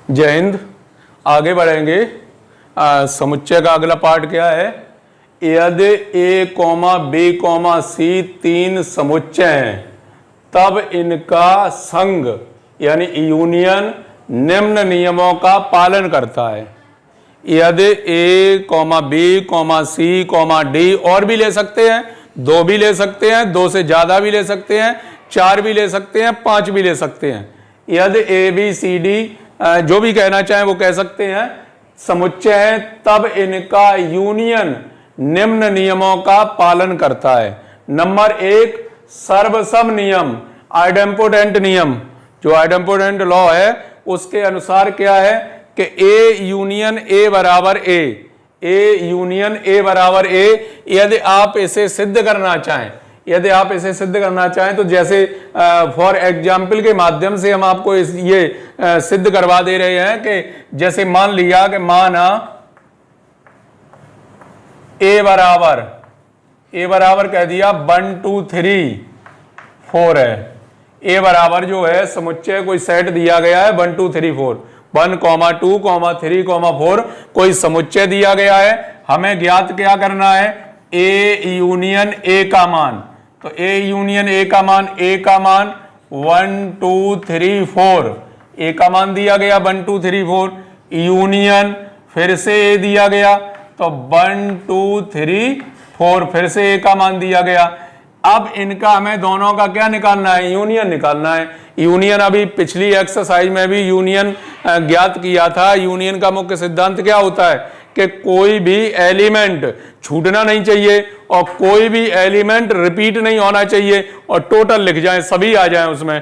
जय हिंद। आगे बढ़ेंगे। समुच्चय का अगला पार्ट क्या है? यदि ए कॉमा बी कॉमा सी तीन समुच्चय हैं तब इनका संघ यानी यूनियन निम्न नियमों का पालन करता है। यदि ए comma B comma C comma D और भी ले सकते हैं, दो भी ले सकते हैं, दो से ज्यादा भी ले सकते हैं, चार भी ले सकते हैं, पांच भी ले सकते हैं। यदि ए बी सी डी जो भी कहना चाहें वो कह सकते हैं, समुच्चय है तब इनका यूनियन निम्न नियमों का पालन करता है। नंबर एक, सर्वसम नियम, आइडेम्पोटेंट नियम। जो आइडेम्पोटेंट लॉ है उसके अनुसार क्या है कि ए यूनियन ए बराबर ए, ए यूनियन ए बराबर ए। यदि आप इसे सिद्ध करना चाहें, यदि आप इसे सिद्ध करना चाहें तो जैसे फॉर एग्जाम्पल के माध्यम से हम आपको ये सिद्ध करवा दे रहे हैं कि जैसे मान लिया कि माना ए बराबर कह दिया 1 2 3 4 है। ए बराबर जो है समुच्चय कोई सेट दिया गया है 1 2 3 4, 1 2 3 4 कोई समुच्चय दिया गया है। हमें ज्ञात क्या करना है? ए यूनियन ए का मान। तो ए यूनियन ए का मान 1 2 3 4, ए का मान दिया गया 1 2 3 4, यूनियन फिर से ए दिया गया तो 1 2 3 4 फिर से ए का मान दिया गया। अब इनका हमें दोनों का क्या निकालना है? यूनियन निकालना है। यूनियन अभी पिछली एक्सरसाइज में भी यूनियन ज्ञात किया था। यूनियन का मुख्य सिद्धांत क्या होता है कि कोई भी एलिमेंट छूटना नहीं चाहिए और कोई भी एलिमेंट रिपीट नहीं होना चाहिए और टोटल लिख जाए, सभी आ जाए उसमें।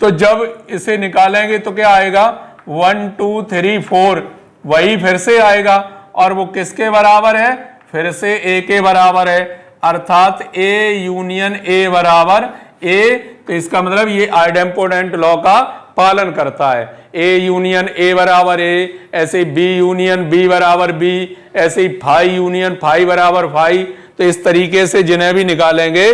तो जब इसे निकालेंगे तो क्या आएगा? 1 2 3 4 वही फिर से आएगा और वो किसके बराबर है? फिर से ए के बराबर है, अर्थात ए यूनियन ए बराबर ए। तो इसका मतलब ये आइडेम्पोटेंट लॉ का पालन करता है। ए यूनियन ए बराबर ए, ऐसे बी यूनियन बी बराबर बी, ऐसे ही फाई यूनियन फाई बराबर फाई। तो इस तरीके से जिन्हें भी निकालेंगे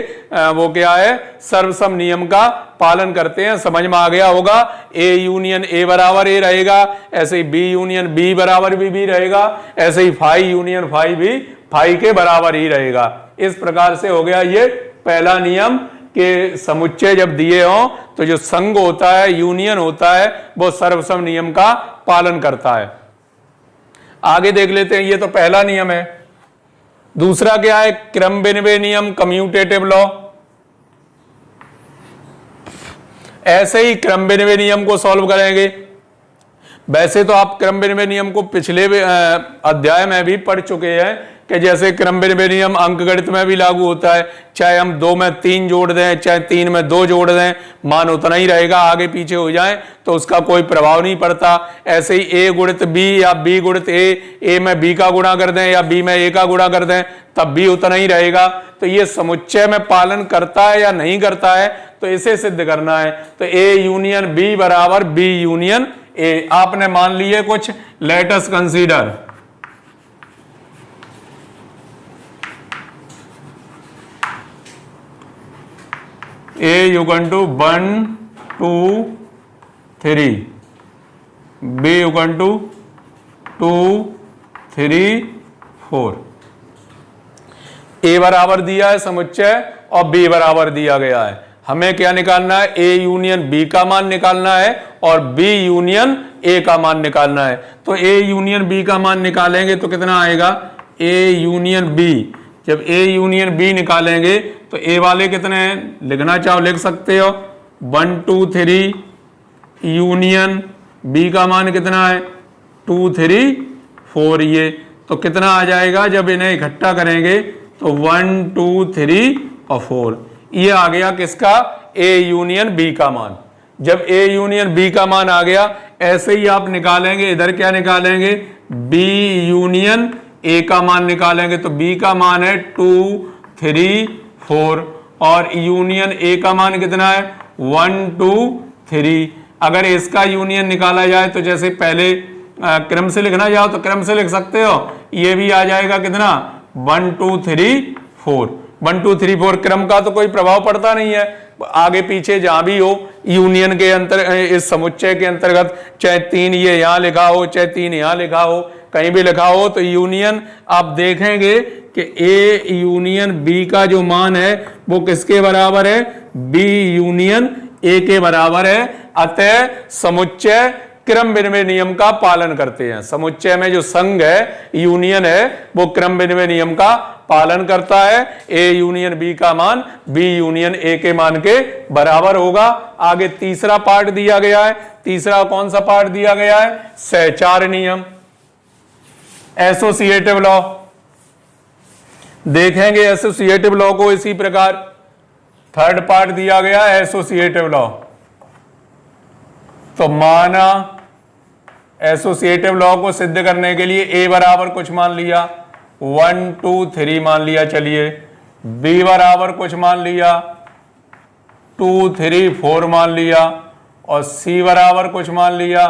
वो क्या है? सर्वसम नियम का पालन करते हैं। समझ में आ गया होगा। ए यूनियन ए बराबर ए रहेगा, ऐसे ही बी यूनियन बी बराबर बी रहेगा, ऐसे ही फाई यूनियन फाई भी फाई के बराबर ही रहेगा। इस प्रकार से हो गया ये पहला नियम कि समुच्चय जब दिए हों तो जो संघ होता है, यूनियन होता है, वो सर्वसम नियम का पालन करता है। आगे देख लेते हैं। ये तो पहला नियम है। दूसरा क्या है? क्रम विनिमय नियम, कम्यूटेटिव लॉ। ऐसे ही क्रम विनिमय नियम को सॉल्व करेंगे। वैसे तो आप क्रम विनिमय नियम को पिछले अध्याय में भी पढ़ चुके हैं कि जैसे क्रम विनिमय नियम अंकगणित में भी लागू होता है। चाहे हम 2 में 3 जोड़ दें, चाहे 3 में 2 जोड़ दें, मान उतना ही रहेगा। आगे पीछे हो जाए तो उसका कोई प्रभाव नहीं पड़ता। ऐसे ही ए गुणित बी या बी गुणित ए में बी का गुणा कर दें या बी में ए का गुणा कर दें, तब भी उतना ही रहेगा। तो ये समुच्चय में पालन करता है या नहीं करता है, तो इसे सिद्ध करना है। तो ए यूनियन बी बराबर बी यूनियन ए। आपने मान लिए कुछ, let us consider. A equal to 1 2 3, B equal to 2 3 4। ए बराबर दिया है समुच्चय और बी बराबर दिया गया है। हमें क्या निकालना है? ए यूनियन बी का मान निकालना है और बी यूनियन ए का मान निकालना है। तो ए यूनियन बी का मान निकालेंगे तो कितना आएगा? A union B. जब ए यूनियन बी निकालेंगे तो ए वाले कितने हैं? लिखना चाहो लिख सकते हो। 1 2 3 यूनियन बी का मान कितना है? 2 3 4। ये तो कितना आ जाएगा जब इन्हें इकट्ठा करेंगे? तो 1 2 3 और 4। ये आ गया किसका? ए यूनियन बी का मान। जब ए यूनियन बी का मान आ गया, ऐसे ही आप निकालेंगे। इधर क्या निकालेंगे? बी यूनियन ए का मान निकालेंगे। तो बी का मान है 2 3 4 और यूनियन ए का मान कितना है? 1 2 3। अगर इसका यूनियन निकाला जाए तो जैसे पहले क्रम से लिखना जाओ तो क्रम से लिख सकते हो। ये भी आ जाएगा कितना? 1 2 3 4। 1 2 3 4 क्रम का तो कोई प्रभाव पड़ता नहीं है, आगे पीछे जहां भी हो यूनियन के अंतर इस समुच्चय के अंतर्गत, चाहे 3 ये यहां लिखा हो चाहे 3 यहां लिखा हो, कहीं भी लिखा हो, तो यूनियन आप देखेंगे कि ए यूनियन बी का जो मान है वो किसके बराबर है, बी यूनियन ए के बराबर है। अतः समुच्चय क्रम विनिमय नियम का पालन करते हैं। समुच्चय में जो संघ है, यूनियन है, वो क्रम विनिमय नियम का पालन करता है। ए यूनियन बी का मान बी यूनियन ए के मान के बराबर होगा। आगे तीसरा पार्ट दिया गया है। तीसरा कौन सा पार्ट दिया गया है, सहचार नियम, एसोसिएटिव लॉ। देखेंगे एसोसिएटिव लॉ को इसी प्रकार। थर्ड पार्ट दिया गया है एसोसिएटिव लॉ। तो माना एसोसिएटिव लॉ को सिद्ध करने के लिए ए बराबर कुछ मान लिया, 1 2 3 मान लिया, चलिए बी बराबर कुछ मान लिया, 2 3 4 मान लिया, और सी बराबर कुछ मान लिया,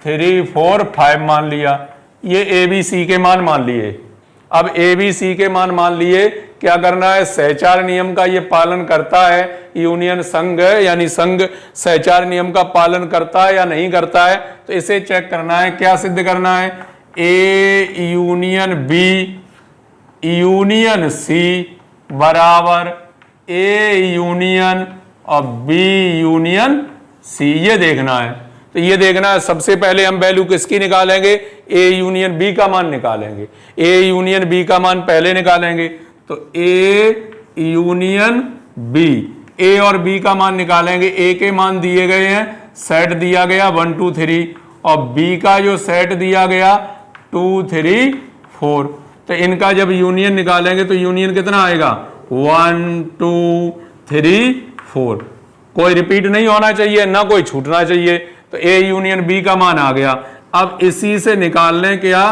3 4 5 मान लिया। ये ए बी सी के मान लिए। अब ए बी सी के मान लिए, क्या करना है, सहचार नियम का ये पालन करता है, यूनियन संघ यानी संघ सहचार नियम का पालन करता है या नहीं करता है, तो इसे चेक करना है। क्या सिद्ध करना है, A union B union C बराबर ए यूनियन और बी यूनियन सी, ये देखना है। तो ये देखना है, सबसे पहले हम वैल्यू किसकी निकालेंगे, ए यूनियन बी का मान निकालेंगे। ए यूनियन बी का मान पहले निकालेंगे, तो ए यूनियन बी, ए और बी का मान निकालेंगे। ए के मान दिए गए हैं, सेट दिया गया 1 2 3, और बी का जो सेट दिया गया 2 3 4। तो इनका जब यूनियन निकालेंगे तो यूनियन कितना आएगा, 1 2 3 4। कोई रिपीट नहीं होना चाहिए, ना कोई छूटना चाहिए। तो ए यूनियन बी का मान आ गया। अब इसी से निकाल लें क्या,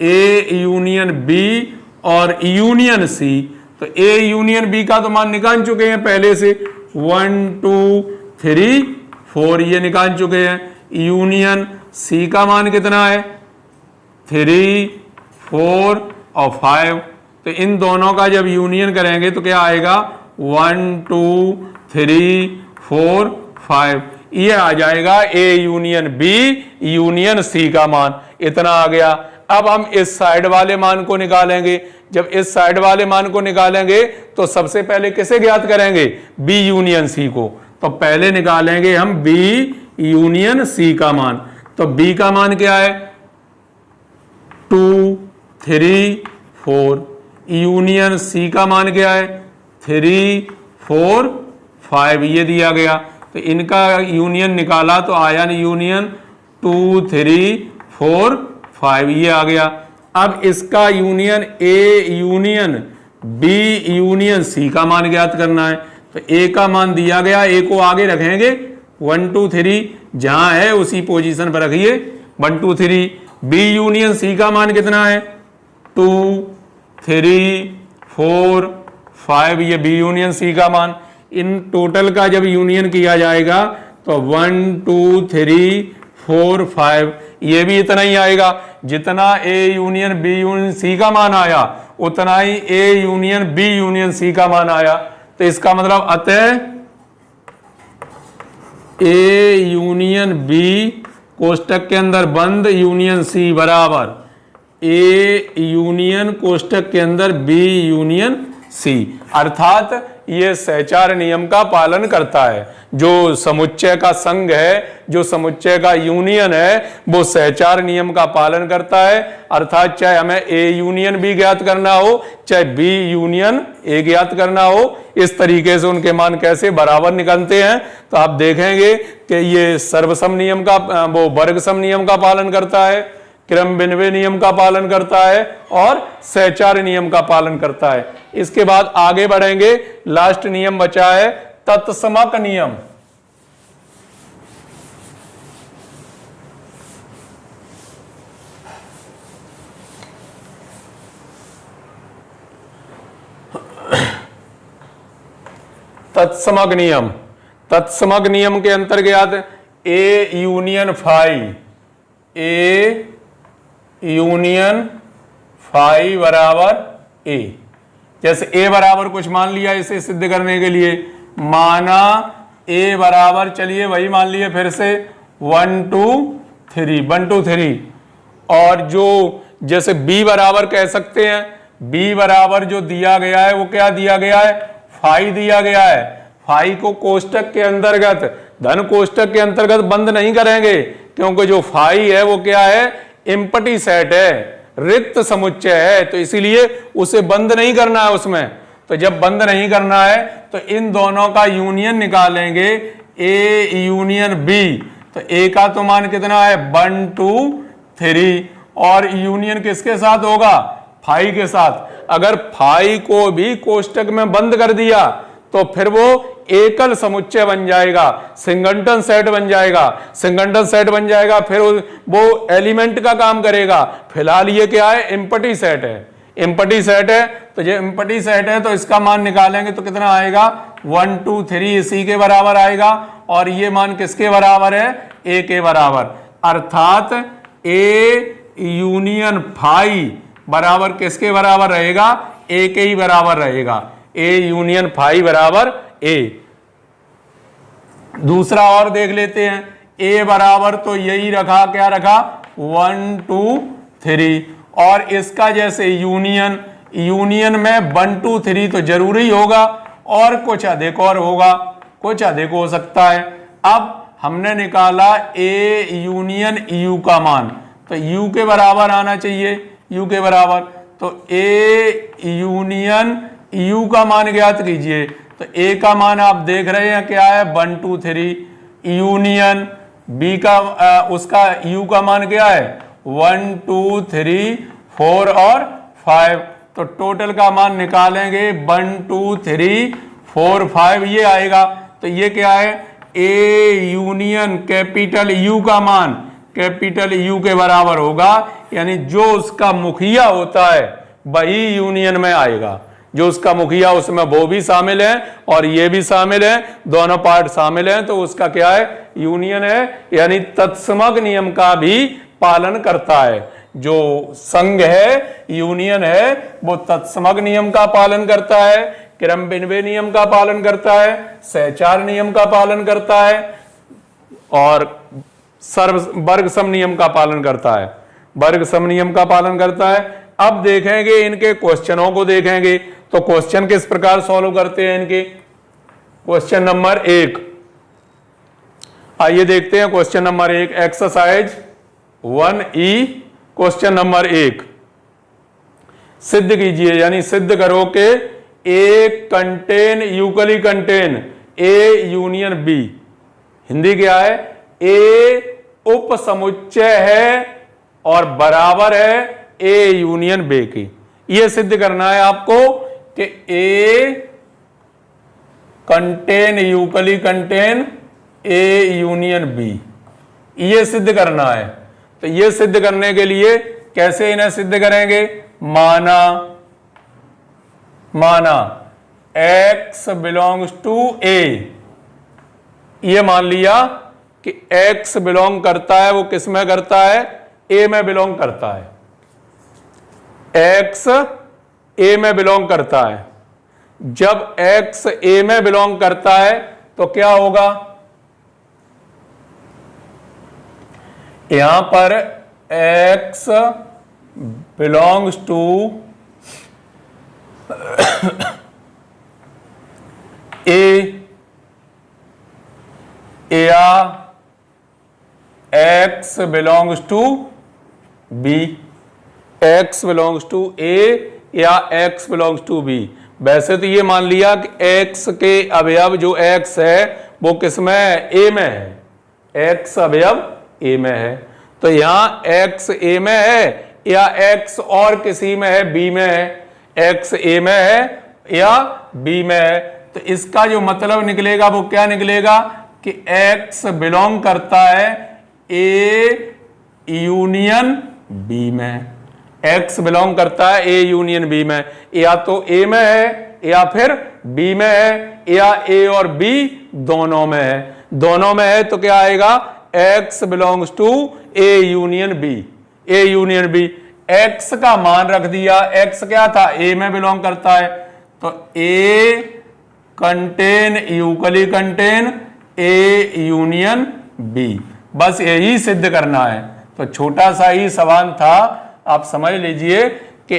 ए यूनियन बी और यूनियन सी। तो ए यूनियन बी का तो मान निकाल चुके हैं पहले से, 1 2 3 4 ये निकाल चुके हैं। यूनियन सी का मान कितना है, 3 4 और 5। तो इन दोनों का जब यूनियन करेंगे तो क्या आएगा, 1 2 3 4 5, ये आ जाएगा A union B union C का मान, इतना आ गया। अब हम इस साइड वाले मान को निकालेंगे। जब इस साइड वाले मान को निकालेंगे तो सबसे पहले किसे ज्ञात करेंगे, बी यूनियन सी को। तो पहले निकालेंगे हम बी यूनियन सी का मान। तो बी का मान क्या है, 2 3 4। यूनियन सी का मान क्या है, 3 4 5, ये दिया गया। तो इनका यूनियन निकाला तो आया यूनियन 2 3 4 5, ये आ गया। अब इसका union A union B union C का मान ज्ञात करना है। तो ए का मान दिया गया, ए को आगे रखेंगे, 1 2 3 जहां है उसी पोजीशन पर रखिए, 1 2 3। बी यूनियन सी का मान कितना है, 2 3 4 5, ये बी यूनियन सी का मान। इन टोटल का जब यूनियन किया जाएगा तो 1 2 3 4 5, ये भी इतना ही आएगा। जितना A union B union C का मान आया उतना ही A union B union C का मान आया। तो इसका मतलब अतः ए यूनियन बी कोष्टक के अंदर बंद यूनियन सी बराबर ए यूनियन कोष्टक के अंदर बी यूनियन सी। अर्थात ये सहचार नियम का पालन करता है। जो समुच्चय का संघ है, जो समुच्चय का यूनियन है, वो सहचार नियम का पालन करता है। अर्थात चाहे हमें ए यूनियन बी ज्ञात करना हो, चाहे बी यूनियन ए ज्ञात करना हो, इस तरीके से उनके मान कैसे बराबर निकलते हैं। तो आप देखेंगे कि ये सर्वसम नियम का, वो वर्ग सम नियम का पालन करता है, क्रम विनिमय नियम का पालन करता है और सहचार नियम का पालन करता है। इसके बाद आगे बढ़ेंगे, लास्ट नियम बचा है तत्समक नियम। तत्समक नियम, तत्समक नियम के अंतर्गत A union phi, A union phi बराबर ए, जैसे ए बराबर कुछ मान लिया इसे सिद्ध करने के लिए, माना ए बराबर, चलिए वही मान लिए फिर से 1 2 3, 1 2 3। और जो जैसे b बराबर कह सकते हैं, b बराबर जो दिया गया है वो क्या दिया गया है, फाई दिया गया है। फाई को कोष्टक के अंतर्गत, धन कोष्टक के अंतर्गत बंद नहीं करेंगे, क्योंकि जो फाई है वो क्या है, एम्प्टी सेट है, रिक्त समुच्चय है, तो इसीलिए उसे बंद नहीं करना है उसमें। तो जब बंद नहीं करना है तो इन दोनों का यूनियन निकालेंगे, ए यूनियन बी। तो ए का तो मान कितना है 1 2 3, और यूनियन किसके साथ होगा, फाई के साथ। अगर फाई को भी कोष्टक में बंद कर दिया तो फिर वो एकल समुच्चय बन जाएगा, सिंगल्टन सेट बन जाएगा। सिंगल्टन सेट बन जाएगा फिर वो एलिमेंट का काम करेगा। फिलहाल ये क्या है, एम्प्टी सेट है, एम्प्टी सेट है। तो ये एम्प्टी सेट है तो इसका मान निकालेंगे तो कितना आएगा, 1 2 3 इसी के बराबर आएगा। और ये मान किसके बराबर है, ए के बराबर। अर्थात ए यूनियन फाई बराबर किसके बराबर रहेगा, ए के ही बराबर रहेगा। ए यूनियन फाई बराबर ए। दूसरा और देख लेते हैं, ए बराबर तो यही रखा, क्या रखा 1 2 3, और इसका जैसे यूनियन, यूनियन में 1 2 3 तो जरूरी होगा, और कुछ अधिक और होगा, कुछ अधिक हो सकता है। अब हमने निकाला ए यूनियन यू का मान, तो यू के बराबर आना चाहिए, यू के बराबर। तो ए यूनियन यू का मान ज्ञात कीजिए। तो ए का मान आप देख रहे हैं क्या है 1 2 3, यूनियन बी का उसका यू का मान क्या है 1 2 3 4 और 5। तो टोटल का मान निकालेंगे 1 2 3 4 5 ये आएगा। तो ये क्या है, ए यूनियन कैपिटल यू का मान कैपिटल यू के बराबर होगा, यानी जो उसका मुखिया होता है वही यूनियन में आएगा। जो उसका मुखिया उसमें वो भी शामिल है और ये भी शामिल है, दोनों पार्ट शामिल हैं, तो उसका क्या है, यूनियन है, यानी तत्समक नियम का भी पालन करता है। जो संघ है, यूनियन है, वो तत्समक नियम का पालन करता है, क्रम विनिमय नियम का पालन करता है, सहचार नियम का पालन करता है, और सर्व वर्ग सम नियम का पालन करता है, वर्ग सम नियम का पालन करता है। अब देखेंगे इनके क्वेश्चनों को देखेंगे, तो क्वेश्चन किस प्रकार सॉल्व करते हैं इनके। क्वेश्चन नंबर 1, आइए देखते हैं question number 1, exercise 1E question number 1। सिद्ध कीजिए, यानी सिद्ध करो कि A contain equally contain A union B. Hindi क्या है, ए उप समुच्चय है और बराबर है ए यूनियन बी की। यह सिद्ध करना है आपको कि A contain equally contain A union B, यह सिद्ध करना है। तो यह सिद्ध करने के लिए कैसे इन्हें सिद्ध करेंगे, माना x बिलोंग्स टू ए। यह मान लिया कि x बिलोंग करता है, वो किस में करता है, a में बिलोंग करता है, x a में बिलोंग करता है। जब x a में बिलोंग करता है तो क्या होगा, यहां पर x बिलोंग्स टू a या x belongs to b, x belongs to a या x बिलोंग्स टू b। वैसे तो ये मान लिया कि x के अवयव जो x है वो किस में है, a में है, x अवयव a में है। तो यहां x a में है या x और किसी में है, b में है, x a में है या b में है। तो इसका जो मतलब निकलेगा वो क्या निकलेगा कि x बिलोंग करता है a यूनियन b में, x बिलोंग करता है a यूनियन b में। या तो a में है या फिर b में है, या a और b दोनों में है। दोनों में है तो क्या आएगा, x belongs to a union b, a union b। x का मान रख दिया, x क्या था, a में बिलोंग करता है, तो A contain equally contain A union B, बस यही सिद्ध करना है। तो छोटा सा ही सवाल था, आप समझ लीजिए कि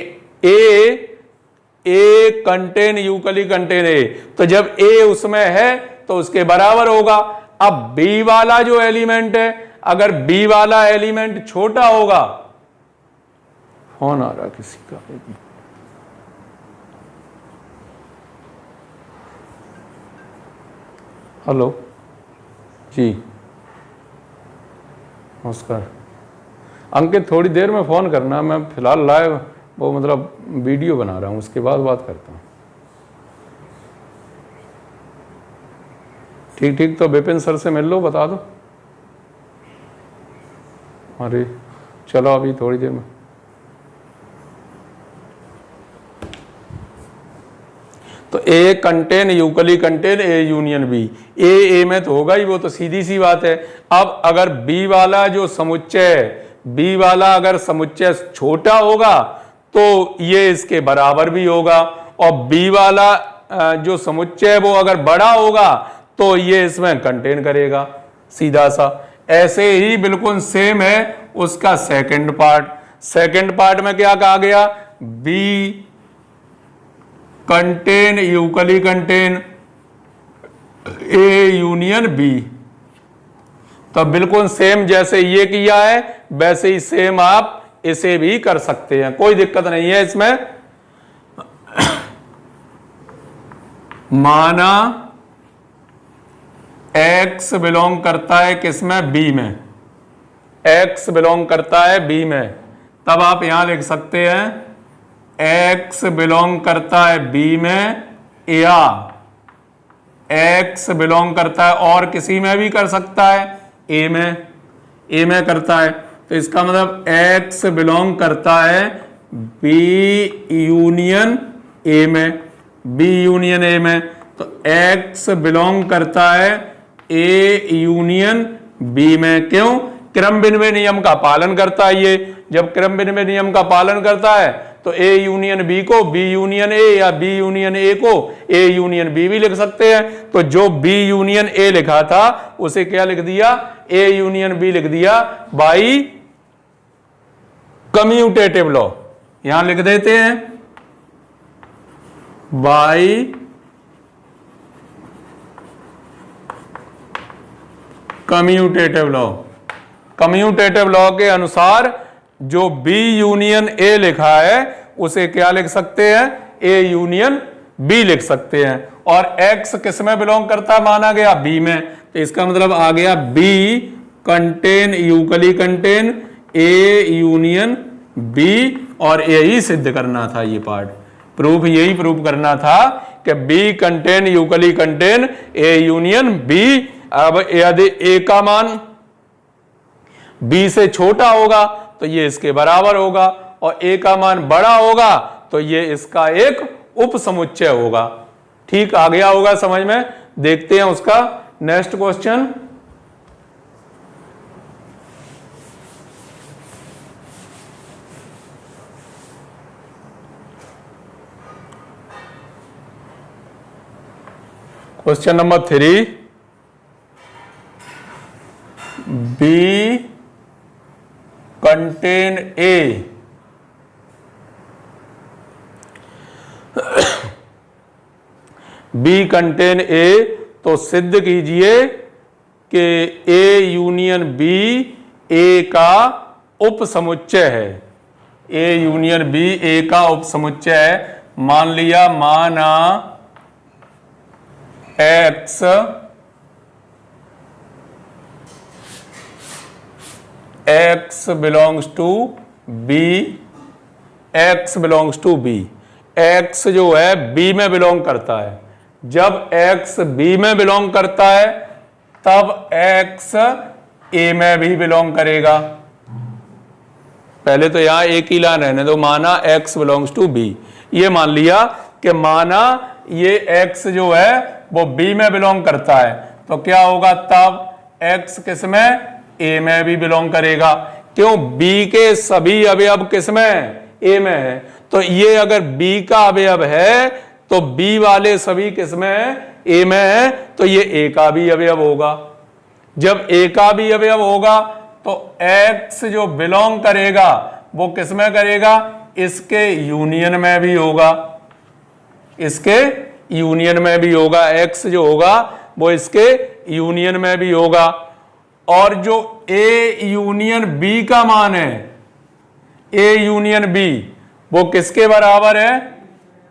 A contain equally contain A, तो जब ए उसमें है तो उसके बराबर होगा। अब बी वाला जो एलिमेंट है, अगर बी वाला एलिमेंट छोटा होगा, फोन आ रहा किसी का, हेलो जी नमस्कार अंकित, थोड़ी देर में फ़ोन करना, मैं फ़िलहाल लाइव वो मतलब वीडियो बना रहा हूँ, उसके बाद बात करता हूँ। ठीक ठीक, तो विपिन सर से मिल लो, बता दो। अरे चलो अभी थोड़ी देर में। तो A contain equally contain A union B, A में तो होगा ही, वो तो सीधी सी बात है। अब अगर बी वाला जो समुच्चय, बी वाला अगर समुच्चय छोटा होगा तो ये इसके बराबर भी होगा, और बी वाला जो समुच्चय वो अगर बड़ा होगा तो ये इसमें कंटेन करेगा, सीधा सा। ऐसे ही बिल्कुल सेम है उसका सेकंड पार्ट। सेकंड पार्ट में क्या कहा गया, B contain equally contain A union B. तो बिल्कुल सेम जैसे ये किया है वैसे ही सेम आप इसे भी कर सकते हैं, कोई दिक्कत नहीं है इसमें। माना x बिलोंग करता है किसमें, बी में, x बिलोंग करता है बी में, तब आप यहां लिख सकते हैं x बिलोंग करता है बी में, या x बिलोंग करता है और किसी में भी कर सकता है, ए में करता है। तो इसका मतलब x बिलोंग करता है बी यूनियन ए में, बी यूनियन ए में। तो x बिलोंग करता है ए यूनियन बी में। क्यों, क्रम विनिमय नियम का पालन करता है ये। जब क्रम विनिमय नियम का पालन करता है तो ए यूनियन बी को बी यूनियन ए, या बी यूनियन ए को ए यूनियन बी भी लिख सकते हैं। तो जो बी यूनियन ए लिखा था उसे क्या लिख दिया, ए यूनियन बी लिख दिया बाई कम्यूटेटिव लॉ। यहां लिख देते हैं by commutative law. Commutative law के अनुसार जो बी यूनियन ए लिखा है उसे क्या लिख सकते हैं, ए यूनियन बी लिख सकते हैं। और एक्स किस में बिलोंग करता है, माना गया बी में। तो इसका मतलब आ गया B contain equally contain A union B, और यही सिद्ध करना था ये पार्ट, प्रूफ यही प्रूफ करना था कि B contain equally contain A union B. अब यदि ए का मान बी से छोटा होगा तो ये इसके बराबर होगा, और ए का मान बड़ा होगा तो ये इसका एक उप समुच्चय होगा। ठीक आ गया होगा समझ में। देखते हैं उसका next question. Question number 3, B contain A, B contain A, तो सिद्ध कीजिए कि ए यूनियन बी ए का उप समुच्चय है। ए यूनियन बी ए का उप समुच्चय है। मान लिया, माना X X belongs to B, X belongs to B. X जो है बी में बिलोंग करता है। जब एक्स बी में बिलोंग करता है तब एक्स ए में भी बिलोंग करेगा। पहले तो यहां एक ही लाइन रहने दो, माना एक्स बिलोंग्स टू बी। ये मान लिया कि माना ये एक्स जो है वो बी में बिलोंग करता है, तो क्या होगा, तब एक्स किस में, ए में भी बिलोंग करेगा। क्यों, बी के सभी अवयव किस में, ए में है। तो ये अगर बी का अवयव है तो बी वाले सभी किसमें है, ए में है, तो ये ए का भी अवयव होगा। जब ए का भी अवयव होगा तो एक्स जो बिलोंग करेगा वो किसमें करेगा, इसके यूनियन में भी होगा, इसके यूनियन में भी होगा। एक्स जो होगा वो इसके यूनियन में भी होगा। और जो ए यूनियन बी का मान है, ए यूनियन बी वो किसके बराबर है,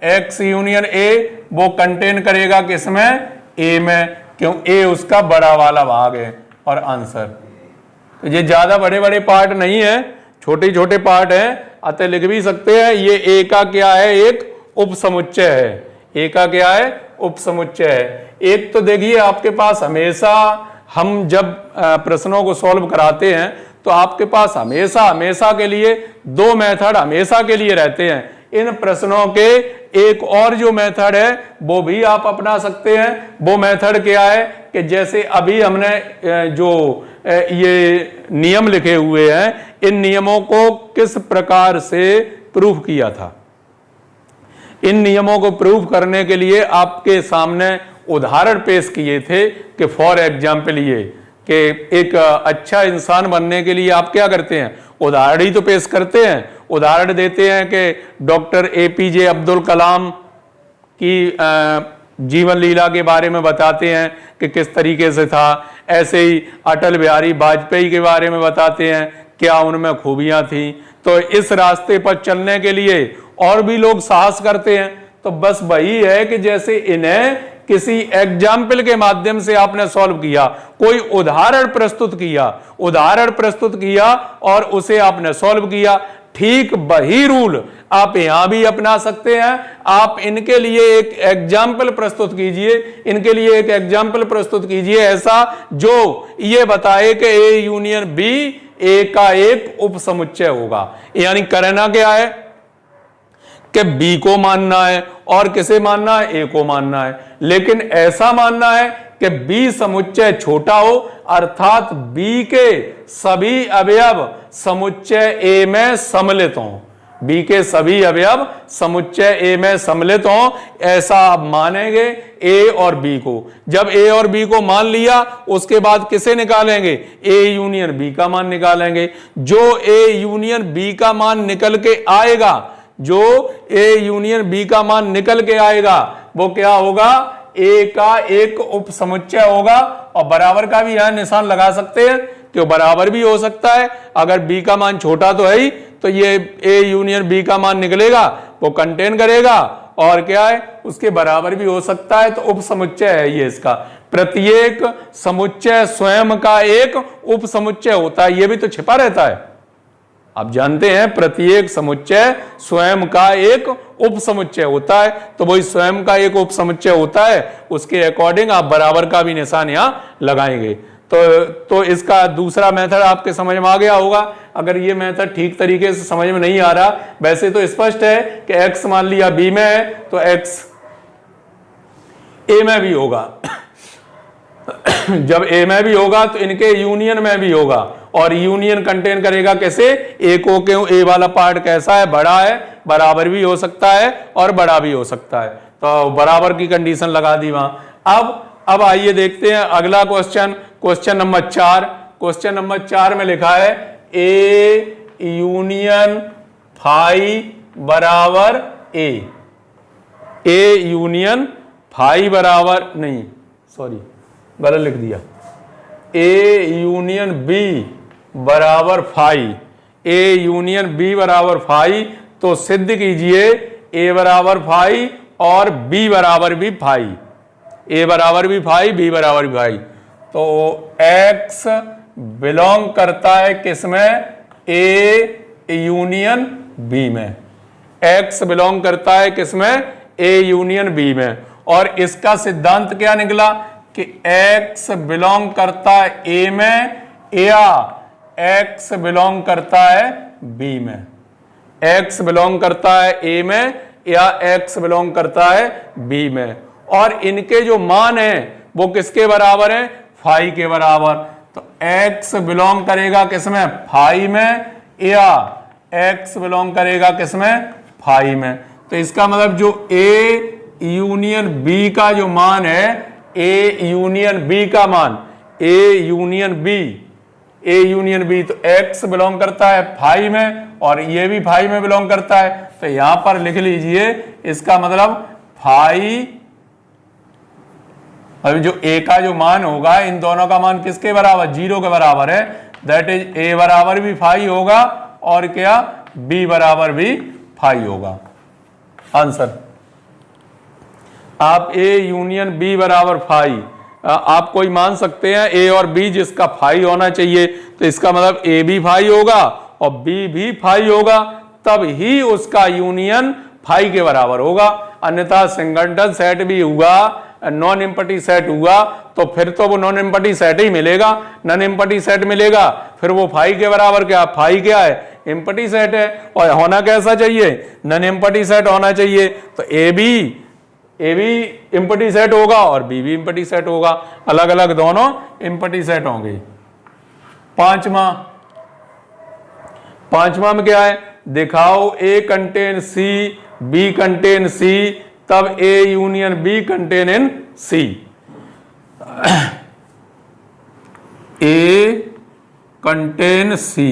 एक्स यूनियन ए, वो कंटेन करेगा किसमें, ए में, क्यों ए उसका बड़ा वाला भाग है। और आंसर, तो ये ज्यादा बड़े बड़े पार्ट नहीं है, छोटे छोटे पार्ट हैं, अतः लिख भी सकते हैं। ये ए का क्या है, एक उपसमुच्चय है। ए का क्या है, उपसमुच्चय है। एक तो देखिए आपके पास हमेशा, हम जब प्रश्नों को सॉल्व कराते हैं तो आपके पास हमेशा हमेशा के लिए दो मेथड हमेशा के लिए रहते हैं। इन प्रश्नों के एक और जो मेथड है वो भी आप अपना सकते हैं। वो मेथड क्या है कि जैसे अभी हमने जो ये नियम लिखे हुए हैं, इन नियमों को किस प्रकार से प्रूफ किया था। इन नियमों को प्रूफ करने के लिए आपके सामने उदाहरण पेश किए थे कि फॉर एग्जाम्पल ये कि एक अच्छा इंसान बनने के लिए आप क्या करते हैं, उदाहरण ही तो पेश करते हैं। उदाहरण देते हैं कि डॉक्टर एपीजे अब्दुल कलाम की जीवन लीला के बारे में बताते हैं कि किस तरीके से था। ऐसे ही अटल बिहारी वाजपेयी के बारे में बताते हैं क्या उनमें खूबियां थी। तो इस रास्ते पर चलने के लिए और भी लोग साहस करते हैं। तो बस वही है कि जैसे इन्हें किसी एग्जाम्पल के माध्यम से आपने सॉल्व किया, कोई उदाहरण प्रस्तुत किया और उसे आपने सॉल्व किया, ठीक वही रूल आप यहां भी अपना सकते हैं। आप इनके लिए एक एग्जाम्पल प्रस्तुत कीजिए, ऐसा जो ये बताए कि ए यूनियन बी ए का एक उपसमुच्चय होगा। यानी करना क्या है कि बी को मानना है और किसे मानना है, ए को मानना है। लेकिन ऐसा मानना है कि बी समुच्चय छोटा हो, अर्थात बी के सभी अवयव समुच्चय ए में सम्मिलित हों। बी के सभी अवयव समुच्चय ए में सम्मिलित हों, ऐसा आप मानेंगे ए और बी को। जब ए और बी को मान लिया, उसके बाद किसे निकालेंगे, ए यूनियन बी का मान निकालेंगे। जो ए यूनियन बी का मान निकल के आएगा, वो क्या होगा, ए का एक उपसमुच्चय होगा। और बराबर का भी यहां निशान लगा सकते हैं, क्यों बराबर भी हो सकता है। अगर बी का मान छोटा तो है ही, तो ये ए यूनियन बी का मान निकलेगा, वो कंटेन करेगा, और क्या है, उसके बराबर भी हो सकता है। तो उपसमुच्चय है ये इसका। प्रत्येक समुच्चय स्वयं का एक उपसमुच्चय होता है, ये भी तो छिपा रहता है। आप जानते हैं प्रत्येक समुच्चय स्वयं का एक उपसमुच्चय होता है। तो वही स्वयं का एक उपसमुच्चय होता है, उसके अकॉर्डिंग आप बराबर का भी निशान यहां लगाएंगे। तो इसका दूसरा मेथड आपके समझ में आ गया होगा। अगर ये मेथड ठीक तरीके से समझ में नहीं आ रहा, वैसे तो स्पष्ट है कि x मान लिया b में है तो x a में भी होगा। जब a में भी होगा तो इनके यूनियन में भी होगा, और यूनियन कंटेन करेगा कैसे, ए को, क्यों ए वाला पार्ट कैसा है, बड़ा है, बराबर भी हो सकता है और बड़ा भी हो सकता है। तो बराबर की कंडीशन लगा दी वहां। अब आइए देखते हैं अगला क्वेश्चन नंबर 4। क्वेश्चन नंबर 4 में लिखा है ए यूनियन फाई बराबर ए यूनियन फाई बराबर, नहीं सॉरी गलत लिख दिया, ए यूनियन बी बराबर फाई, ए यूनियन बी बराबर फाई। तो सिद्ध कीजिए ए बराबर फाई और बी बराबर भी फाई, ए बराबर भी फाई, बी बराबर भी फाई। तो एक्स बिलोंग करता है किसमें, ए यूनियन बी में। एक्स बिलोंग करता है किसमें, ए यूनियन बी में। और इसका सिद्धांत क्या निकला कि एक्स बिलोंग करता है ए में या एक्स बिलोंग करता है बी में। एक्स बिलोंग करता है ए में या एक्स बिलोंग करता है बी में। और इनके जो मान हैं वो किसके बराबर हैं, फाई के बराबर। तो एक्स बिलोंग करेगा किसमें, फाई में, या एक्स बिलोंग करेगा किसमें, फाई में। तो इसका मतलब जो ए यूनियन बी का जो मान है, ए यूनियन बी का मान, ए यूनियन बी तो एक्स बिलोंग करता है फाई में और ये भी फाई में बिलोंग करता है, तो यहां पर लिख लीजिए इसका मतलब फाई, अभी जो ए का जो मान होगा इन दोनों का मान किसके बराबर, 0 के बराबर है, दैट इज ए बराबर भी फाई होगा और क्या बी बराबर भी फाई होगा। आंसर आप ए यूनियन बी बराबर फाई, आप कोई मान सकते हैं ए और बी जिसका फाई होना चाहिए, तो इसका मतलब ए भी फाई होगा और बी भी फाई होगा, तब ही उसका यूनियन फाई के बराबर होगा। अन्यथा सिंगलटन सेट भी हुआ, नॉन एम्पटी सेट हुआ, तो फिर तो वो नॉन एम्पटी सेट ही मिलेगा, नॉन एम्पटी सेट मिलेगा, फिर वो फाई के बराबर, क्या फाई क्या है, एम्पटी सेट है। और होना कैसा चाहिए, नॉन एम्पटी सेट होना चाहिए, तो ए भी एम्पटी सेट होगा और बी भी एम्पटी सेट होगा, अलग अलग दोनों एम्पटी सेट होंगे। पांचवा में क्या है, दिखाओ A contain C, B contain C, तब A union B contain in C. A contain C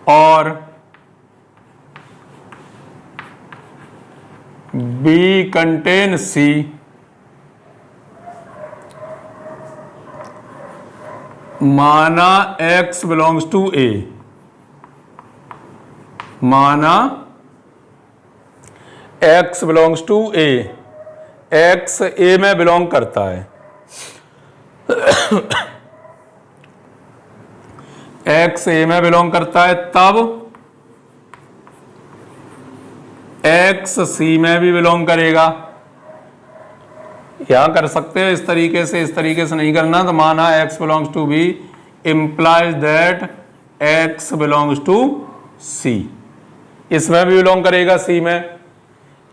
और बी कंटेन सी, माना x बिलोंग्स टू ए, माना x belongs to A, x A में बिलोंग करता है, x ए में बिलोंग करता है, तब x सी में भी बिलोंग करेगा। यहां कर सकते हो इस तरीके से नहीं करना, तो माना x belongs to B implies that x belongs to C, इसमें भी बिलोंग करेगा सी में।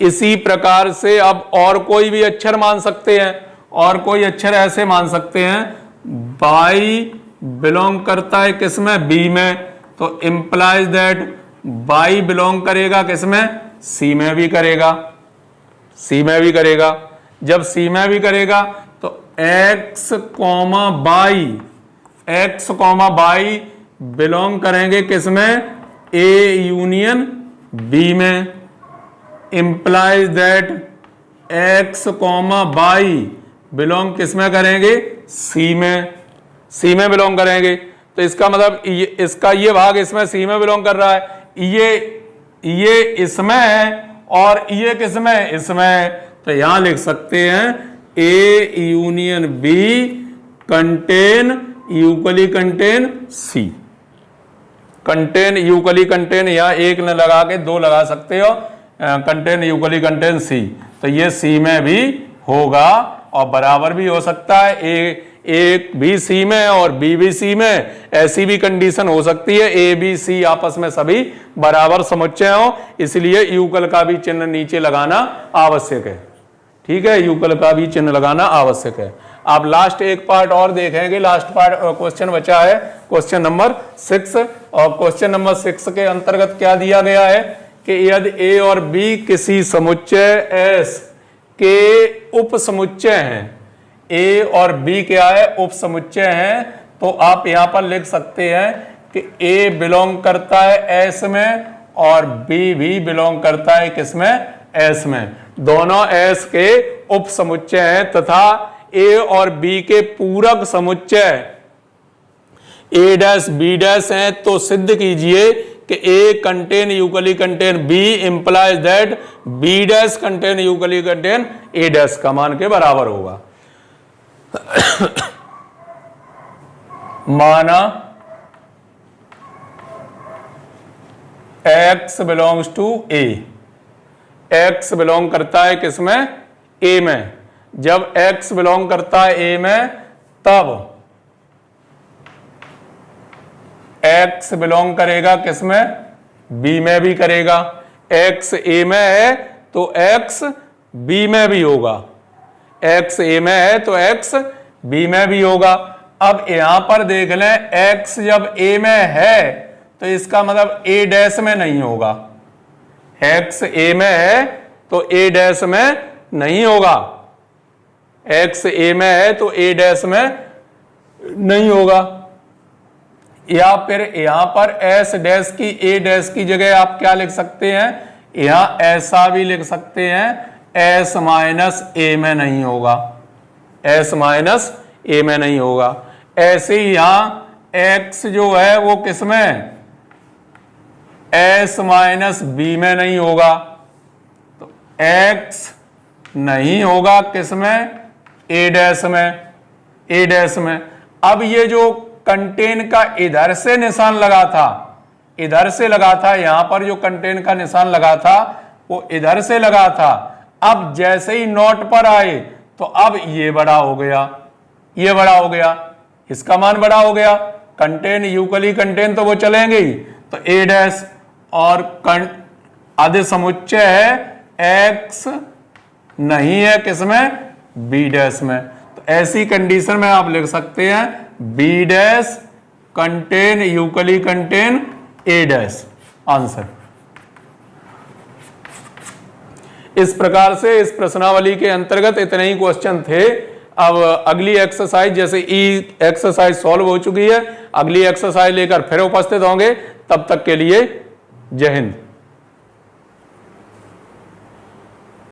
इसी प्रकार से अब और कोई भी अक्षर मान सकते हैं, और कोई अक्षर ऐसे मान सकते हैं, बाई बिलोंग करता है किसमें, बी में, तो इंप्लाइज दैट बाई बिलोंग करेगा किसमें, सी में भी करेगा, सी में भी करेगा। जब सी में भी करेगा तो x कॉमा बाई बिलोंग करेंगे किसमें, ए यूनियन बी में, implies that x comma by belong किसमें करेंगे, सी में बिलोंग करेंगे। तो इसका मतलब इसका ये भाग इसमें सी में बिलोंग कर रहा है, ये इसमें है और ये किसमें, इसमें, तो यहां लिख सकते हैं A union B contain equally contain C, contain equally contain, यहां एक न लगा के दो लगा सकते हो, कंटेन यूक्वली कंटेन सी, तो ये सी में भी होगा और बराबर भी हो सकता है, ए भी सी में और बी भी सी में, ऐसी भी कंडीशन हो सकती है ए बी सी आपस में सभी बराबर समुच्चय हो, इसलिए यूक्ल का भी चिन्ह नीचे लगाना आवश्यक है। ठीक है, यूक्ल का भी चिन्ह लगाना आवश्यक है। आप लास्ट एक पार्ट और देखेंगे, लास्ट पार्ट क्वेश्चन बचा है क्वेश्चन नंबर 6, और क्वेश्चन नंबर 6 के अंतर्गत क्या दिया गया है कि यदि ए और बी किसी समुच्चय एस के उप समुच्चय हैं, ए और बी क्या है, उप समुच्चय हैं, तो आप यहां पर लिख सकते हैं कि ए बिलोंग करता है एस में और बी भी बिलोंग करता है किसमें, एस में, दोनों एस के उप समुच्चय हैं, तथा ए और बी के पूरक समुच्चय ए डैश बी डैश हैं, तो सिद्ध कीजिए कि A contain equally contain B implies that B dash contain equally contain A dash का मान के बराबर होगा। माना x belongs to A, x belong करता है किसमें, ए में, जब x बिलोंग करता है ए में, तब x बिलोंग करेगा किसमें, b में भी करेगा, x a में है तो x b में भी होगा, x a में है तो x b में भी होगा। अब यहां पर देख लें, x जब a में है तो इसका मतलब a डैश में नहीं होगा, x a में है तो ए डैश में नहीं होगा, x ए में है तो ए डैश में नहीं होगा। या फिर यहां पर s डैश की ए डैश की जगह आप क्या लिख सकते हैं, यहां ऐसा भी लिख सकते हैं s माइनस ए में नहीं होगा, s माइनस ए में नहीं होगा। ऐसे ही यहां x जो है वो किसमें, s माइनस बी में नहीं होगा, तो x नहीं होगा किसमें, ए डैश में, ए डैश में। अब ये जो कंटेन का इधर से निशान लगा था, इधर से लगा था, यहां पर जो कंटेन का निशान लगा था वो इधर से लगा था। अब जैसे ही नोट पर आए तो अब ये बड़ा हो गया, ये बड़ा हो गया, इसका मान बड़ा हो गया। कंटेन यूक्ली कंटेन तो वो चलेंगे ही, तो ए डैश और आधे समुच्चय है x नहीं है किसमें, बी डैश में। तो ऐसी कंडीशन में आप लिख सकते हैं बी डैश कंटेन यूक्ली कंटेन ए डैश, आंसर। इस प्रकार से इस प्रश्नावली के अंतर्गत इतने ही क्वेश्चन थे। अब अगली एक्सरसाइज, जैसे ई एक्सरसाइज सॉल्व हो चुकी है, अगली एक्सरसाइज लेकर फिर उपस्थित होंगे। तब तक के लिए जय हिंद।